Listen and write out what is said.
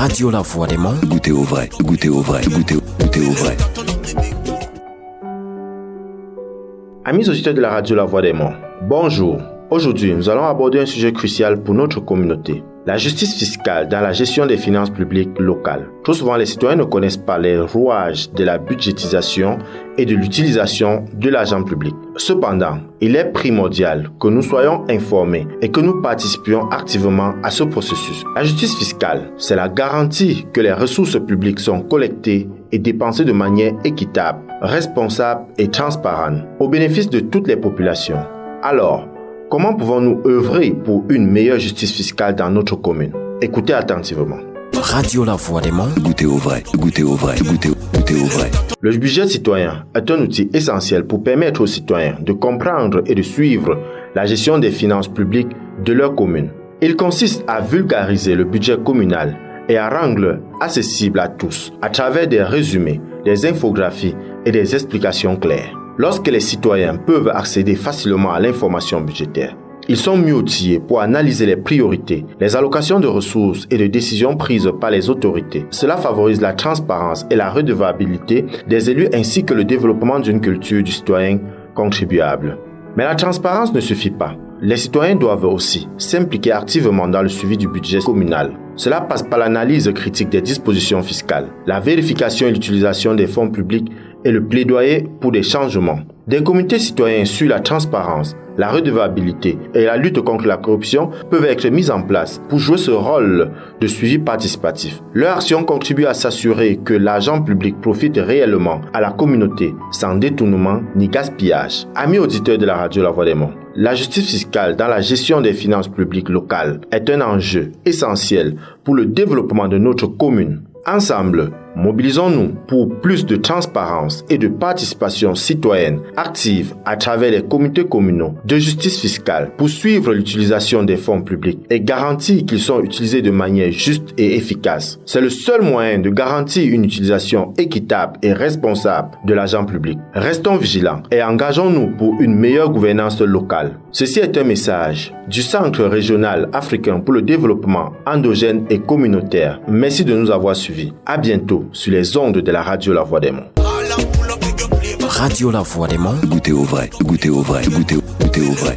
Radio La Voix des Monts. Goûtez au vrai, goûtez au vrai, goûtez au vrai. Amis auditeurs de la radio La Voix des Monts, bonjour. Aujourd'hui, nous allons aborder un sujet crucial pour notre communauté. La justice fiscale dans la gestion des finances publiques locales. Trop souvent, les citoyens ne connaissent pas les rouages de la budgétisation et de l'utilisation de l'argent public. Cependant, il est primordial que nous soyons informés et que nous participions activement à ce processus. La justice fiscale, c'est la garantie que les ressources publiques sont collectées et dépensées de manière équitable, responsable et transparente, au bénéfice de toutes les populations. Alors, comment pouvons-nous œuvrer pour une meilleure justice fiscale dans notre commune? Écoutez attentivement. Radio La Voix des Monts. Goûtez au vrai, goûtez au vrai, goûtez au vrai. Le budget citoyen est un outil essentiel pour permettre aux citoyens de comprendre et de suivre la gestion des finances publiques de leur commune. Il consiste à vulgariser le budget communal et à rendre accessible à tous à travers des résumés, des infographies et des explications claires. Lorsque les citoyens peuvent accéder facilement à l'information budgétaire, ils sont mieux outillés pour analyser les priorités, les allocations de ressources et de décisions prises par les autorités. Cela favorise la transparence et la redevabilité des élus ainsi que le développement d'une culture du citoyen contribuable. Mais la transparence ne suffit pas. Les citoyens doivent aussi s'impliquer activement dans le suivi du budget communal. Cela passe par l'analyse critique des dispositions fiscales, la vérification et l'utilisation des fonds publics et le plaidoyer pour des changements. Des comités citoyens sur la transparence, la redevabilité et la lutte contre la corruption peuvent être mis en place pour jouer ce rôle de suivi participatif. Leur action contribue à s'assurer que l'argent public profite réellement à la communauté sans détournement ni gaspillage. Amis auditeurs de la radio La Voix des Monts, la justice fiscale dans la gestion des finances publiques locales est un enjeu essentiel pour le développement de notre commune. Ensemble, mobilisons-nous pour plus de transparence et de participation citoyenne active à travers les comités communaux de justice fiscale pour suivre l'utilisation des fonds publics et garantir qu'ils sont utilisés de manière juste et efficace. C'est le seul moyen de garantir une utilisation équitable et responsable de l'argent public. Restons vigilants et engageons-nous pour une meilleure gouvernance locale. Ceci est un message du Centre régional africain pour le développement endogène et communautaire. Merci de nous avoir suivis. À bientôt sur les ondes de la radio La Voix des Monts. Radio La Voix des Monts. Goûtez au vrai, goûtez au vrai, goûtez au vrai.